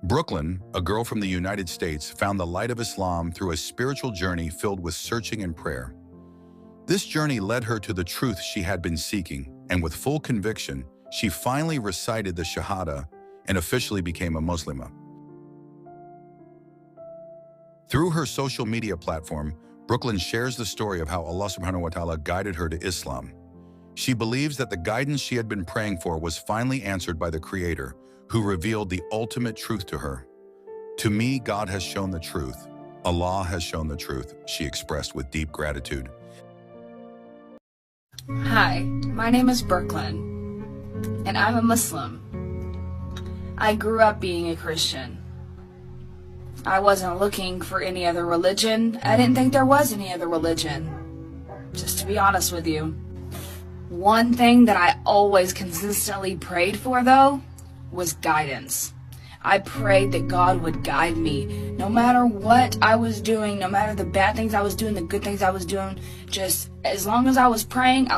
Brooklyn, a girl from the United States, found the light of Islam through a spiritual journey filled with searching and prayer. This journey led her to the truth she had been seeking, and with full conviction, she finally recited the Shahada and officially became a Muslimah. Through her social media platform, Brooklyn shares the story of how Allah subhanahu wa ta'ala guided her to Islam. She believes that the guidance she had been praying for was finally answered by the Creator, who revealed the ultimate truth to her. "To me, God has shown the truth. Allah has shown the truth," she expressed with deep gratitude. Hi, my name is Brooklyn, and I'm a Muslim. I grew up being a Christian. I wasn't looking for any other religion. I didn't think there was any other religion, just to be honest with you. One thing that I always consistently prayed for, though, was guidance. I prayed that God would guide me no matter what I was doing, no matter the bad things I was doing, the good things I was doing. Just as long as I was praying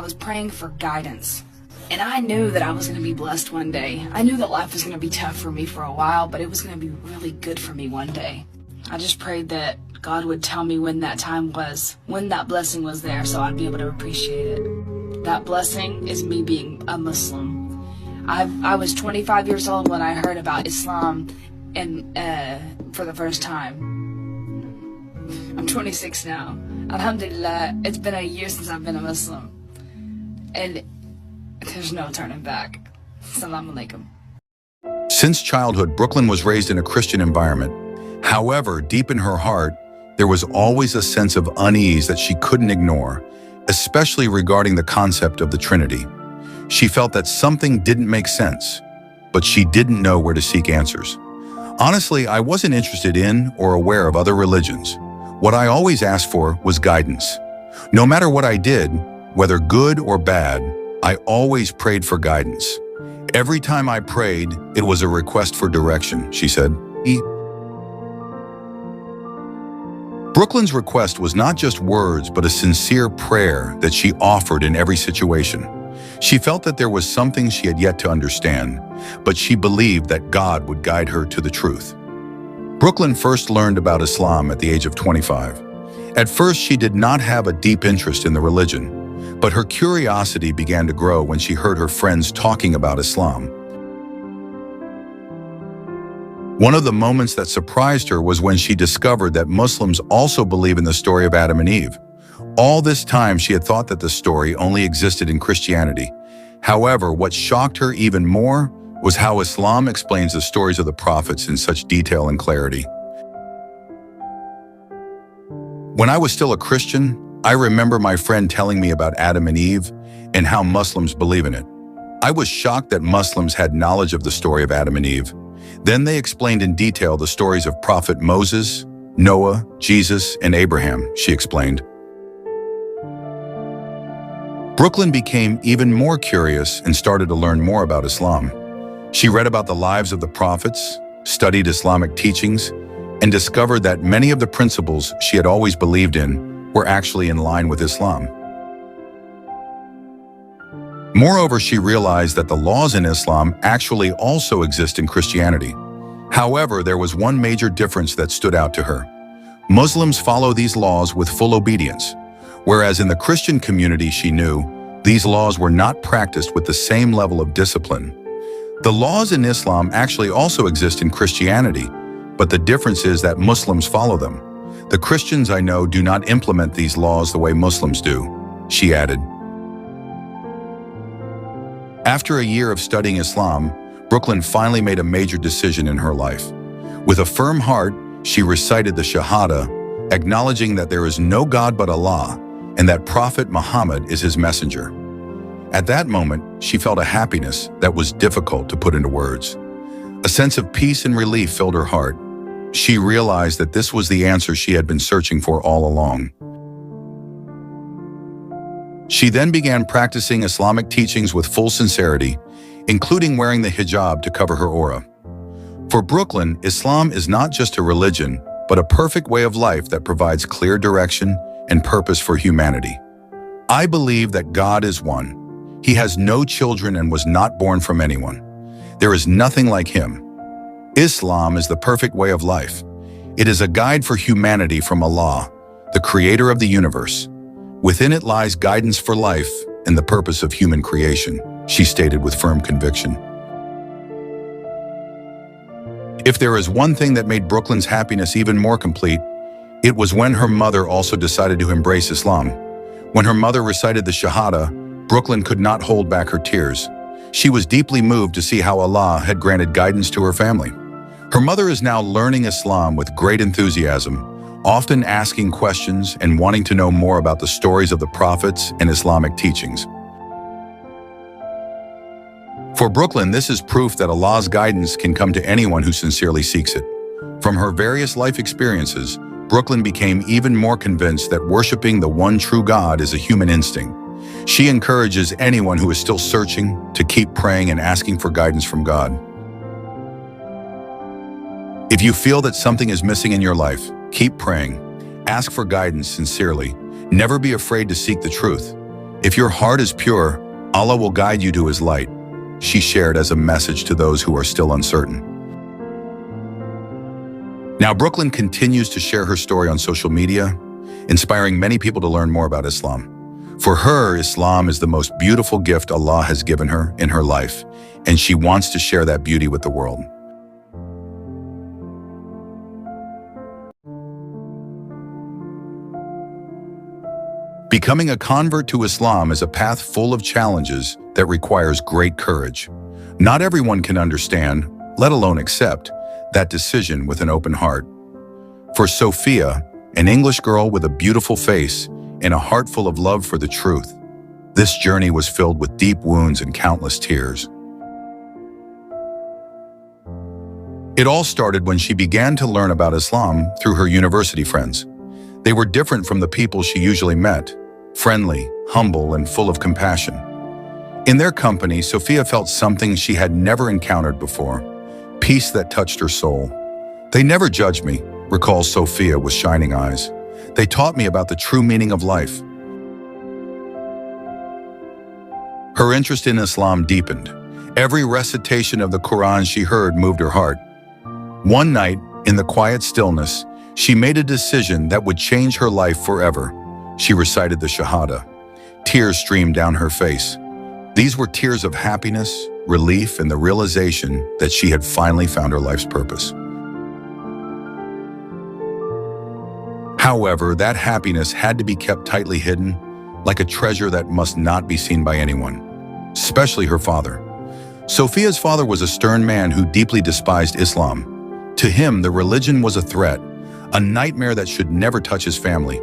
for guidance. And I knew that I was going to be blessed one day. I knew that life was going to be tough for me for a while, but it was going to be really good for me one day. I just prayed that God would tell me when that time was, when that blessing was there, so I'd be able to appreciate it. That blessing is me being a Muslim. I was 25 years old when I heard about Islam for the first time. I'm 26 now. Alhamdulillah, it's been a year since I've been a Muslim. And there's no turning back. Assalamu alaikum. Since childhood, Brooklyn was raised in a Christian environment. However, deep in her heart, there was always a sense of unease that she couldn't ignore, especially regarding the concept of the Trinity. She felt that something didn't make sense, but she didn't know where to seek answers. Honestly, I wasn't interested in or aware of other religions. What I always asked for was guidance. No matter what I did, whether good or bad, I always prayed for guidance. Every time I prayed, it was a request for direction, she said. Brooklyn's request was not just words, but a sincere prayer that she offered in every situation. She felt that there was something she had yet to understand, but she believed that God would guide her to the truth. Brooklyn first learned about Islam at the age of 25. At first, she did not have a deep interest in the religion, but her curiosity began to grow when she heard her friends talking about Islam. One of the moments that surprised her was when she discovered that Muslims also believe in the story of Adam and Eve. All this time, she had thought that the story only existed in Christianity. However, what shocked her even more was how Islam explains the stories of the prophets in such detail and clarity. When I was still a Christian, I remember my friend telling me about Adam and Eve and how Muslims believe in it. I was shocked that Muslims had knowledge of the story of Adam and Eve. Then they explained in detail the stories of Prophet Moses, Noah, Jesus, and Abraham, she explained. Brooklyn became even more curious and started to learn more about Islam. She read about the lives of the prophets, studied Islamic teachings, and discovered that many of the principles she had always believed in were actually in line with Islam. Moreover, she realized that the laws in Islam actually also exist in Christianity. However, there was one major difference that stood out to her. Muslims follow these laws with full obedience, whereas in the Christian community she knew, these laws were not practiced with the same level of discipline. The laws in Islam actually also exist in Christianity, but the difference is that Muslims follow them. The Christians I know do not implement these laws the way Muslims do, she added. After a year of studying Islam, Brooklyn finally made a major decision in her life. With a firm heart, she recited the Shahada, acknowledging that there is no God but Allah and that Prophet Muhammad is his messenger. At that moment, she felt a happiness that was difficult to put into words. A sense of peace and relief filled her heart. She realized that this was the answer she had been searching for all along. She then began practicing Islamic teachings with full sincerity, including wearing the hijab to cover her aura. For Brooklyn, Islam is not just a religion, but a perfect way of life that provides clear direction and purpose for humanity. I believe that God is one. He has no children and was not born from anyone. There is nothing like him. Islam is the perfect way of life. It is a guide for humanity from Allah, the creator of the universe. Within it lies guidance for life and the purpose of human creation, she stated with firm conviction. If there is one thing that made Brooklyn's happiness even more complete, it was when her mother also decided to embrace Islam. When her mother recited the Shahada, Brooklyn could not hold back her tears. She was deeply moved to see how Allah had granted guidance to her family. Her mother is now learning Islam with great enthusiasm, often asking questions and wanting to know more about the stories of the prophets and Islamic teachings. For Brooklyn, this is proof that Allah's guidance can come to anyone who sincerely seeks it. From her various life experiences, Brooklyn became even more convinced that worshiping the one true God is a human instinct. She encourages anyone who is still searching to keep praying and asking for guidance from God. If you feel that something is missing in your life, keep praying. Ask for guidance sincerely. Never be afraid to seek the truth. If your heart is pure, Allah will guide you to His light, she shared as a message to those who are still uncertain. Now, Brooklyn continues to share her story on social media, inspiring many people to learn more about Islam. For her, Islam is the most beautiful gift Allah has given her in her life, and she wants to share that beauty with the world. Becoming a convert to Islam is a path full of challenges that requires great courage. Not everyone can understand, let alone accept, that decision with an open heart. For Sophia, an English girl with a beautiful face and a heart full of love for the truth, this journey was filled with deep wounds and countless tears. It all started when she began to learn about Islam through her university friends. They were different from the people she usually met, friendly, humble, and full of compassion. In their company, Sophia felt something she had never encountered before, peace that touched her soul. They never judged me, recalls Sophia with shining eyes. They taught me about the true meaning of life. Her interest in Islam deepened. Every recitation of the Quran she heard moved her heart. One night, in the quiet stillness, she made a decision that would change her life forever. She recited the Shahada. Tears streamed down her face. These were tears of happiness, relief, and the realization that she had finally found her life's purpose. However, that happiness had to be kept tightly hidden, like a treasure that must not be seen by anyone, especially her father. Sophia's father was a stern man who deeply despised Islam. To him, the religion was a threat, a nightmare that should never touch his family.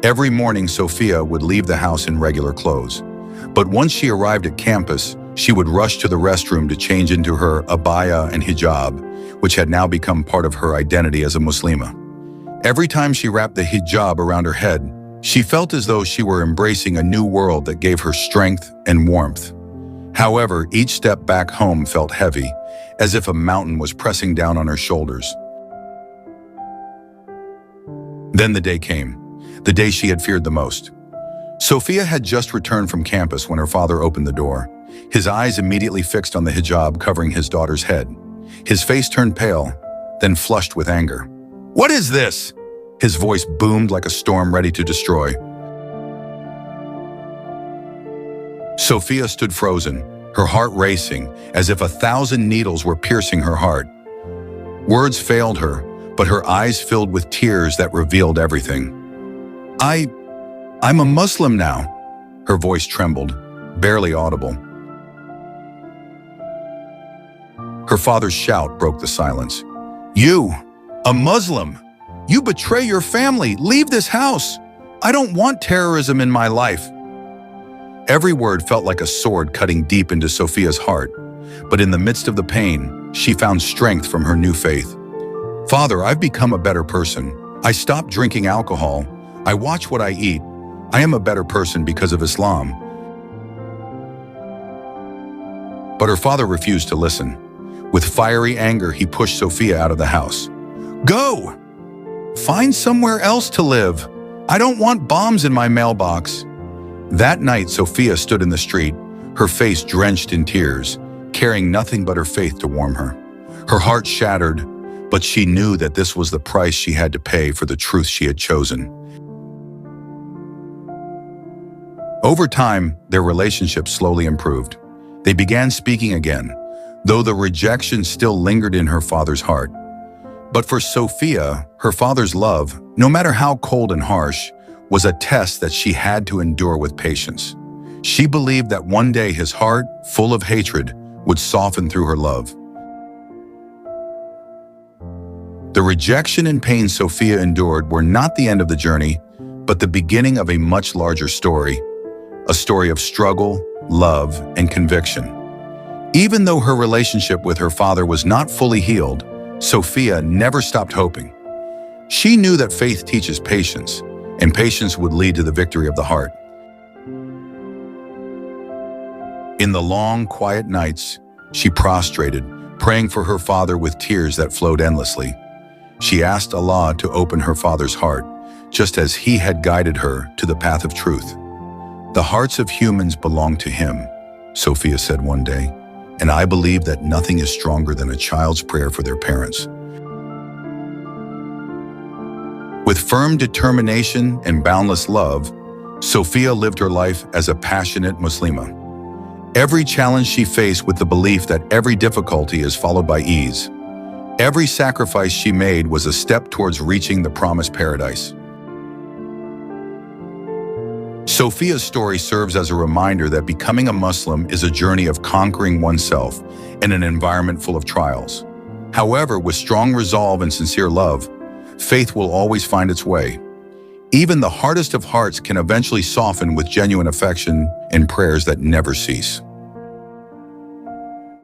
Every morning, Sophia would leave the house in regular clothes. But once she arrived at campus, she would rush to the restroom to change into her abaya and hijab, which had now become part of her identity as a Muslima. Every time she wrapped the hijab around her head, she felt as though she were embracing a new world that gave her strength and warmth. However, each step back home felt heavy, as if a mountain was pressing down on her shoulders. Then the day came, the day she had feared the most. Sophia had just returned from campus when her father opened the door, his eyes immediately fixed on the hijab covering his daughter's head. His face turned pale, then flushed with anger. "What is this?" His voice boomed like a storm ready to destroy. Sophia stood frozen, her heart racing, as if 1,000 needles were piercing her heart. Words failed her, but her eyes filled with tears that revealed everything. I'm a Muslim now." Her voice trembled, barely audible. Her father's shout broke the silence. "You, a Muslim! You betray your family! Leave this house! I don't want terrorism in my life!" Every word felt like a sword cutting deep into Sophia's heart, but in the midst of the pain, she found strength from her new faith. "Father, I've become a better person. I stopped drinking alcohol. I watch what I eat. I am a better person because of Islam." But her father refused to listen. With fiery anger, he pushed Sophia out of the house. "Go! Find somewhere else to live. I don't want bombs in my mailbox." That night, Sophia stood in the street, her face drenched in tears, carrying nothing but her faith to warm her. Her heart shattered, but she knew that this was the price she had to pay for the truth she had chosen. Over time, their relationship slowly improved. They began speaking again, though the rejection still lingered in her father's heart. But for Sophia, her father's love, no matter how cold and harsh, was a test that she had to endure with patience. She believed that one day his heart, full of hatred, would soften through her love. The rejection and pain Sophia endured were not the end of the journey, but the beginning of a much larger story, a story of struggle, love, and conviction. Even though her relationship with her father was not fully healed, Sophia never stopped hoping. She knew that faith teaches patience, and patience would lead to the victory of the heart. In the long, quiet nights, she prostrated, praying for her father with tears that flowed endlessly. She asked Allah to open her father's heart, just as He had guided her to the path of truth. "The hearts of humans belong to Him," Sophia said one day, "and I believe that nothing is stronger than a child's prayer for their parents." With firm determination and boundless love, Sophia lived her life as a passionate Muslima. Every challenge she faced with the belief that every difficulty is followed by ease. Every sacrifice she made was a step towards reaching the promised paradise. Sophia's story serves as a reminder that becoming a Muslim is a journey of conquering oneself in an environment full of trials. However, with strong resolve and sincere love, faith will always find its way. Even the hardest of hearts can eventually soften with genuine affection and prayers that never cease.